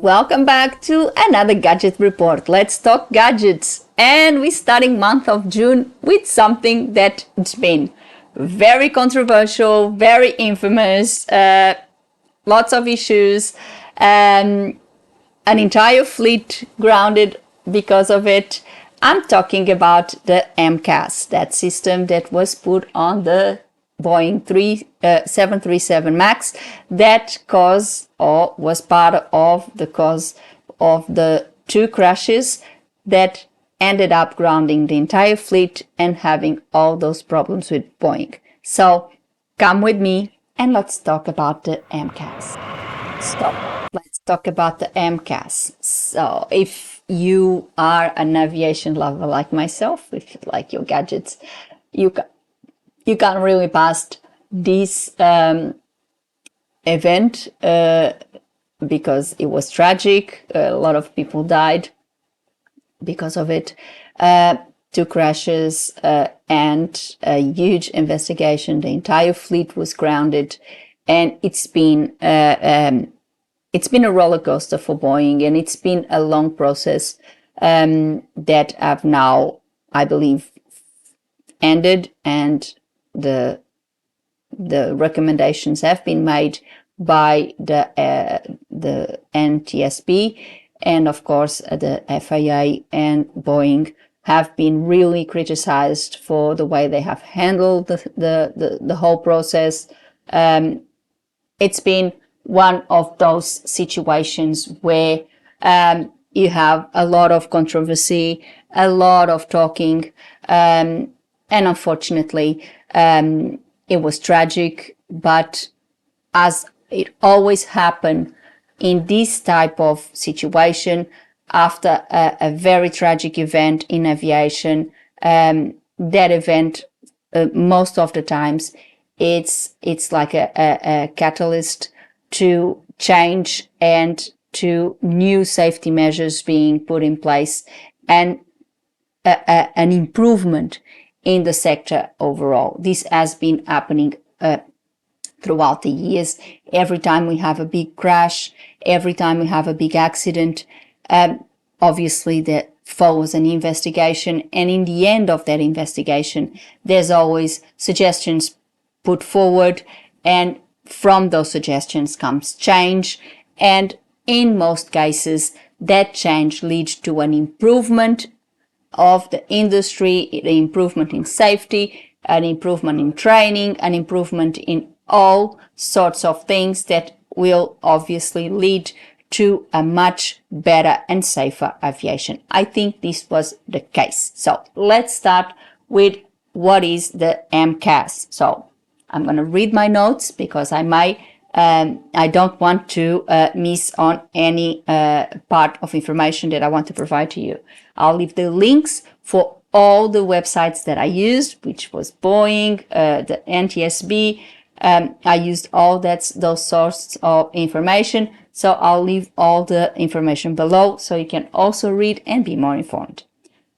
Welcome back to another Gadget Report. Let's talk gadgets. And we're starting month of June with something that's been very controversial, very infamous, lots of issues, an entire fleet grounded because of it. I'm talking about the MCAS, that system that was put on the Boeing 737 MAX that caused or was part of the cause of the two crashes that ended up grounding the entire fleet and having all those problems with Boeing. So come with me and let's talk about the MCAS. Let's talk about the MCAS. So if you are an aviation lover like myself, if you like your gadgets, you can't really pass this event because it was tragic. A lot of people died because of it. Two crashes and a huge investigation. The entire fleet was grounded, and it's been a roller coaster for Boeing, and it's been a long process that have now, I believe, ended, and the recommendations have been made by the NTSB, and of course the FAA and Boeing have been really criticized for the way they have handled the whole process. It's been one of those situations where you have a lot of controversy, a lot of talking, and unfortunately it was tragic. But as it always happened in this type of situation, after a very tragic event in aviation, that event most of the times it's like a catalyst to change and to new safety measures being put in place, and an improvement in the sector overall. This has been happening throughout the years. Every time we have a big crash, every time we have a big accident, obviously there follows an investigation, and in the end of that investigation there's always suggestions put forward, and from those suggestions comes change, and in most cases that change leads to an improvement of the industry, an improvement in safety, an improvement in training, an improvement in all sorts of things that will obviously lead to a much better and safer aviation. I think this was the case. So let's start with what is the MCAS. So I'm going to read my notes because I don't want to miss on any part of information that I want to provide to you. I'll leave the links for all the websites that I used, which was Boeing, the NTSB. I used all those sources of information, so I'll leave all the information below so you can also read and be more informed.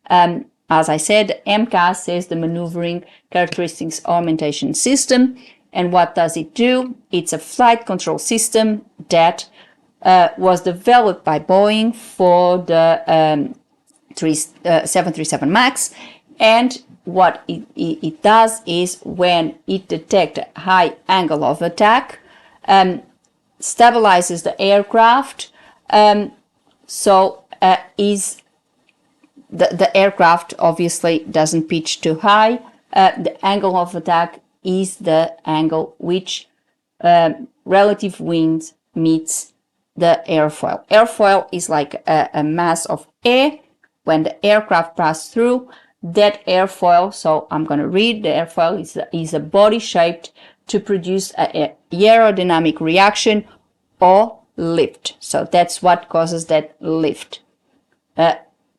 As I said, the MCAS is the Maneuvering Characteristics Augmentation System. And what does it do? It's a flight control system that was developed by Boeing for the 737 MAX. And what it does is, when it detects a high angle of attack, stabilizes the aircraft, so the aircraft obviously doesn't pitch too high. The angle of attack is the angle which relative wind meets the airfoil. Airfoil is like a mass of air. When the aircraft passes through that airfoil, so I'm going to read, the airfoil is a body shaped to produce a aerodynamic reaction or lift. So that's what causes that lift.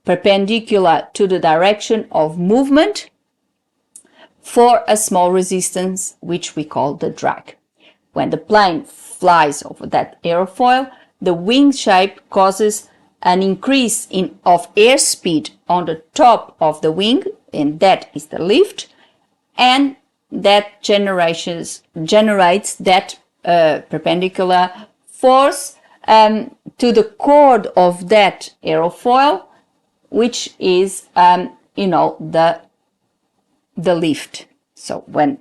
Perpendicular to the direction of movement for a small resistance, which we call the drag. When the plane flies over that airfoil, the wing shape causes an increase of airspeed on the top of the wing, and that is the lift, and that generates that perpendicular force to the chord of that aerofoil, which is the lift. So when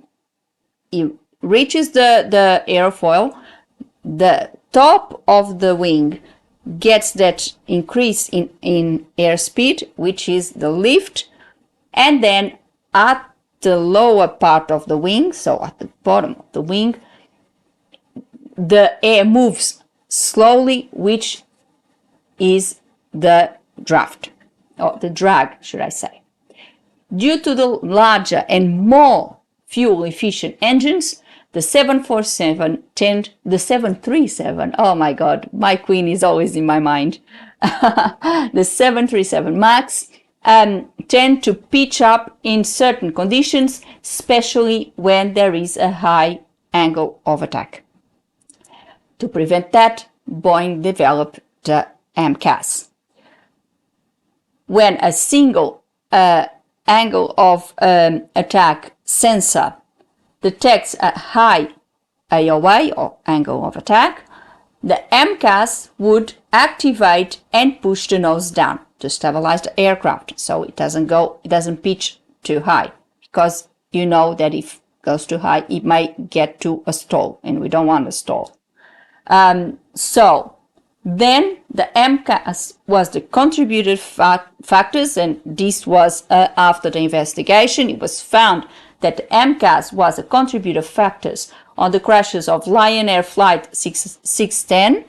it reaches the aerofoil, the top of the wing gets that increase in airspeed, which is the lift, and then at the lower part of the wing, so at the bottom of the wing, the air moves slowly, which is the draft, or the drag, should I say. Due to the larger and more fuel-efficient engines, the 737, oh my God, my queen is always in my mind. The 737 MAX tend to pitch up in certain conditions, especially when there is a high angle of attack. To prevent that, Boeing developed the MCAS. When a single angle of attack sensor detects a high AOA, or angle of attack, the MCAS would activate and push the nose down to stabilize the aircraft, so it doesn't pitch too high, because you know that if it goes too high, it might get to a stall, and we don't want a stall. So then the MCAS was the contributed factors, and this was after the investigation. It was found that the MCAS was a contributor factors on the crashes of Lion Air Flight 610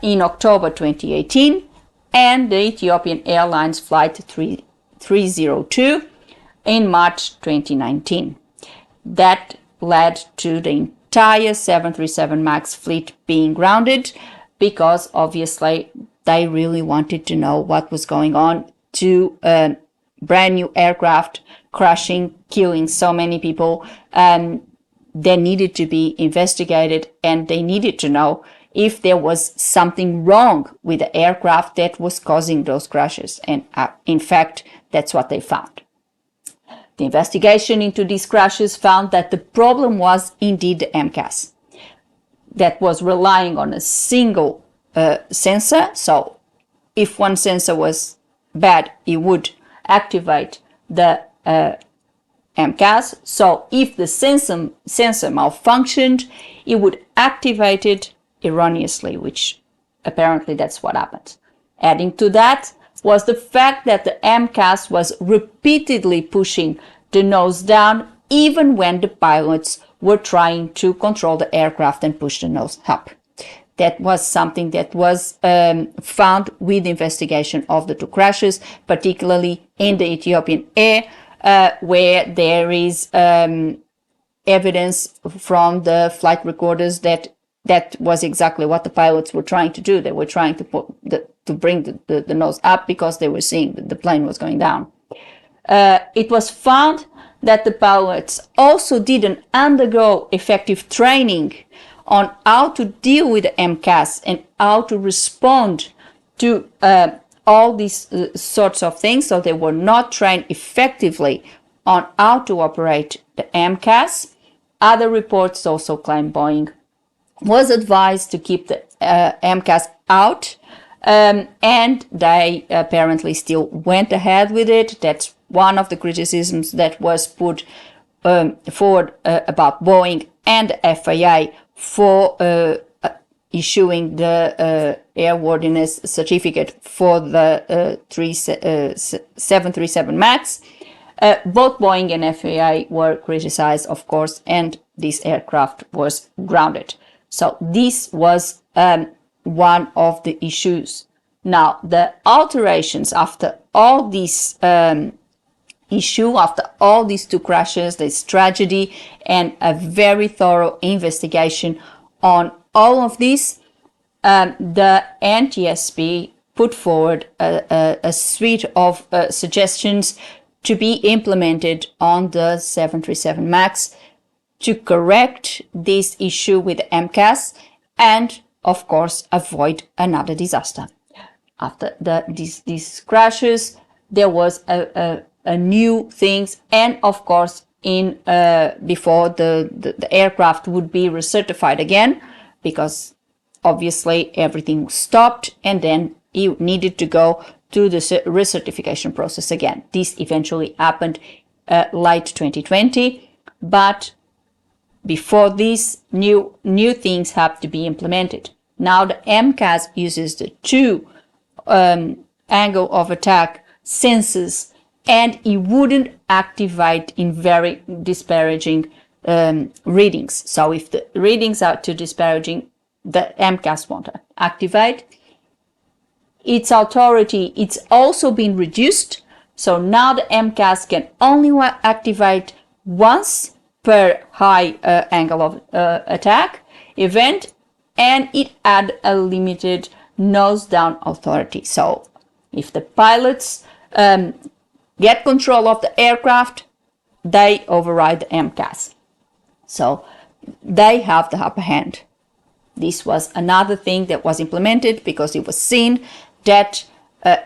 in October 2018 and the Ethiopian Airlines Flight 302 in March 2019. That led to the entire 737 MAX fleet being grounded, because obviously they really wanted to know what was going on to a brand new aircraft crashing, killing so many people. They needed to be investigated, and they needed to know if there was something wrong with the aircraft that was causing those crashes. And in fact, that's what they found. The investigation into these crashes found that the problem was indeed the MCAS, that was relying on a single sensor. So if one sensor was bad, it would activate the MCAS. So if the sensor malfunctioned, it would activate it erroneously, which apparently that's what happened. Adding to that was the fact that the MCAS was repeatedly pushing the nose down, even when the pilots were trying to control the aircraft and push the nose up. That was something that was found with the investigation of the two crashes, particularly in the Ethiopian Air, where there is evidence from the flight recorders that was exactly what the pilots were trying to do. They were trying to bring the nose up because they were seeing that the plane was going down. It was found that the pilots also didn't undergo effective training on how to deal with the MCAS and how to respond to all these sorts of things. So they were not trained effectively on how to operate the MCAS. Other reports also claim Boeing was advised to keep the MCAS out, and they apparently still went ahead with it. That's one of the criticisms that was put forward about Boeing and the FAA for issuing the airworthiness certificate for the 737 MAX. Both Boeing and FAA were criticized, of course, and this aircraft was grounded. So this was one of the issues. Now, the alterations after all these after all these two crashes, this tragedy, and a very thorough investigation on all of this, the NTSB put forward a suite of suggestions to be implemented on the 737 MAX to correct this issue with MCAS and, of course, avoid another disaster. After these crashes, there was a new things, and of course in before the aircraft would be recertified again, because obviously everything stopped and then you needed to go through the recertification process again. This eventually happened late 2020, but before this, new things have to be implemented. Now the MCAS uses the two angle of attack sensors, and it wouldn't activate in very disparaging readings. So if the readings are too disparaging, the MCAS won't activate. Its authority, it's also been reduced. So now the MCAS can only activate once per high angle of attack event, and it had a limited nose down authority. So if the pilots get control of the aircraft, they override the MCAS. So they have the upper hand. This was another thing that was implemented because it was seen that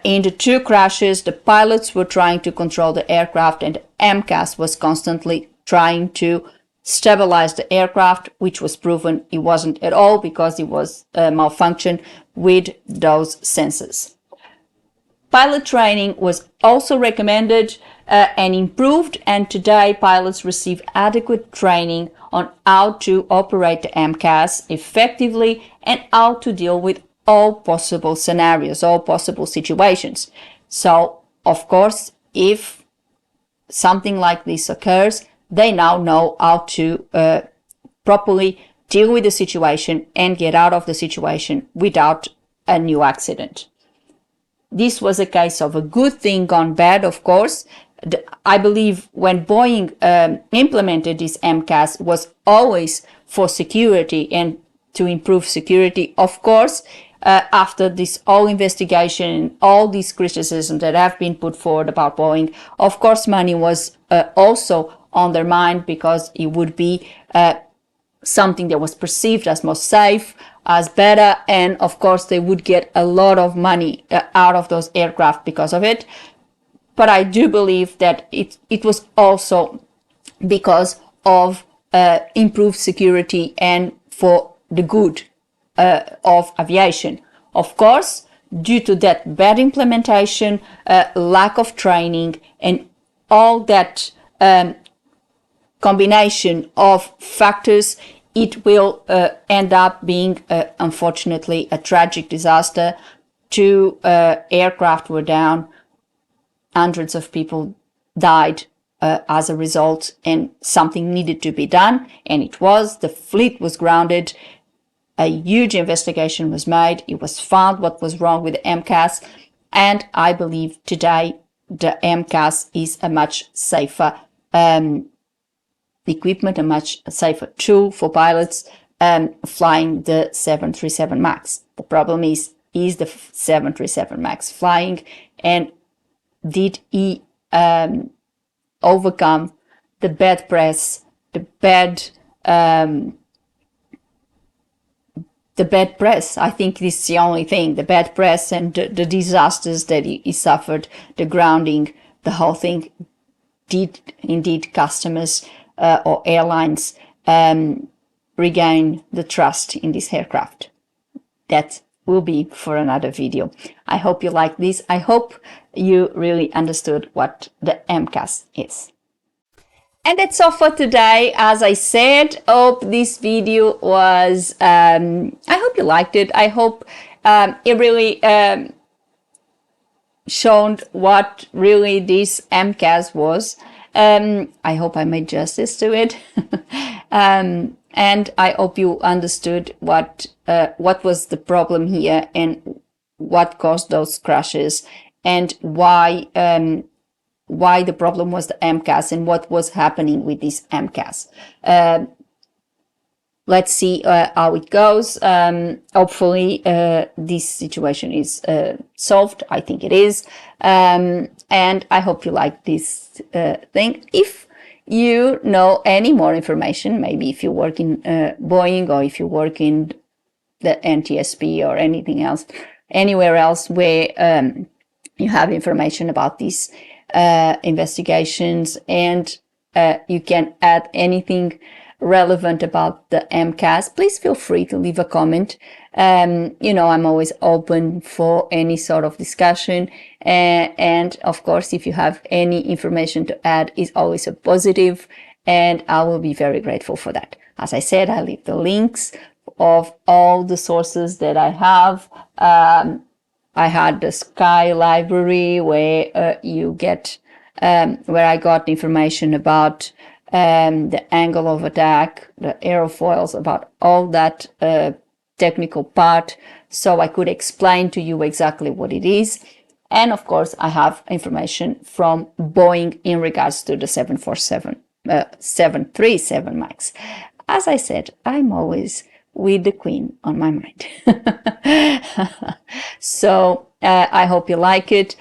in the two crashes, the pilots were trying to control the aircraft and the MCAS was constantly trying to stabilize the aircraft, which was proven it wasn't at all because it was a malfunction with those sensors. Pilot training was also recommended and improved, and today pilots receive adequate training on how to operate the MCAS effectively and how to deal with all possible scenarios, all possible situations. So, of course, if something like this occurs, they now know how to properly deal with the situation and get out of the situation without a new accident. This was a case of a good thing gone bad, of course. I believe when Boeing implemented this MCAS was always for security and to improve security. Of course, after this whole investigation and all these criticisms that have been put forward about Boeing, of course, money was also on their mind because it would be something that was perceived as more safe, as better, and of course they would get a lot of money out of those aircraft because of it. But I do believe that it was also because of improved security and for the good of aviation. Of course, due to that bad implementation, lack of training, and all that combination of factors, it will end up being, unfortunately, a tragic disaster. Two aircraft were down, hundreds of people died as a result, and something needed to be done, and it was. The fleet was grounded. A huge investigation was made. It was found what was wrong with the MCAS, and I believe today the MCAS is a much safer equipment, a much safer tool for pilots flying the 737 MAX. The problem is the 737 MAX flying, and did he overcome the bad press, the bad press? I think this is the only thing, the bad press and the disasters that he suffered, the grounding, the whole thing did indeed customers or airlines regain the trust in this aircraft. That will be for another video. I hope you like this. I hope you really understood what the MCAS is. And that's all for today. As I said, hope this video was, I hope you liked it. I hope it really showed what really this MCAS was. I hope I made justice to it. And I hope you understood what was the problem here and what caused those crashes and why the problem was the MCAS and what was happening with this MCAS. Let's see how it goes. Hopefully this situation is solved. I think it is. And I hope you like this thing. If you know any more information, maybe if you work in Boeing or if you work in the NTSB or anything else, anywhere else where you have information about this investigations, and you can add anything relevant about the MCAS, please feel free to leave a comment. I'm always open for any sort of discussion. And of course, if you have any information to add, is always a positive, and I will be very grateful for that. As I said, I leave the links of all the sources that I have. I had the Sky Library where you get where I got information about the angle of attack, the aerofoils, about all that technical part, so I could explain to you exactly what it is. And of course, I have information from Boeing in regards to the 737 MAX. As I said, I'm always with the Queen on my mind. So I hope you like it.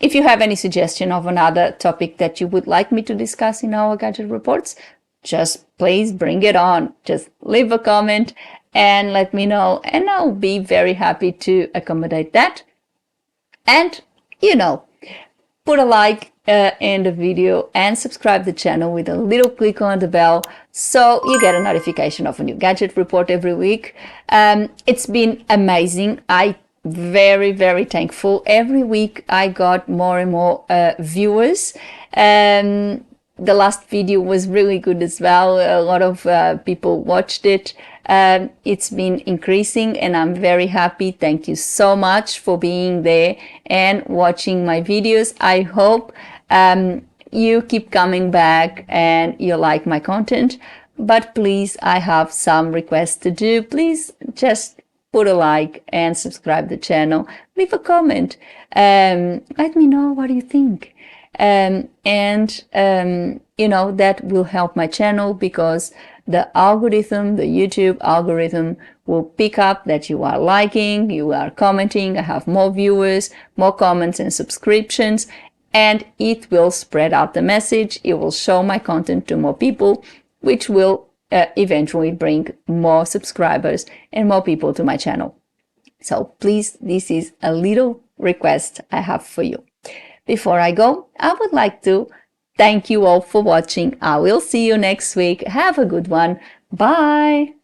If you have any suggestion of another topic that you would like me to discuss in our Gadget Reports, just please bring it on. Just leave a comment and let me know, and I'll be very happy to accommodate that. And, put a like in the video and subscribe the channel with a little click on the bell so you get a notification of a new Gadget Report every week. It's been amazing. I very, very thankful. Every week I got more and more viewers. The last video was really good as well. A lot of people watched it. It's been increasing, and I'm very happy. Thank you so much for being there and watching my videos. I hope you keep coming back and you like my content. But please, I have some requests to do. Please just put a like and subscribe the channel. Leave a comment. Let me know what you think. That will help my channel, because the algorithm, the YouTube algorithm, will pick up that you are liking, you are commenting. I have more viewers, more comments and subscriptions, and it will spread out the message. It will show my content to more people, which will eventually bring more subscribers and more people to my channel. So please, this is a little request I have for you. Before I go, I would like to thank you all for watching. I will see you next week. Have a good one. Bye.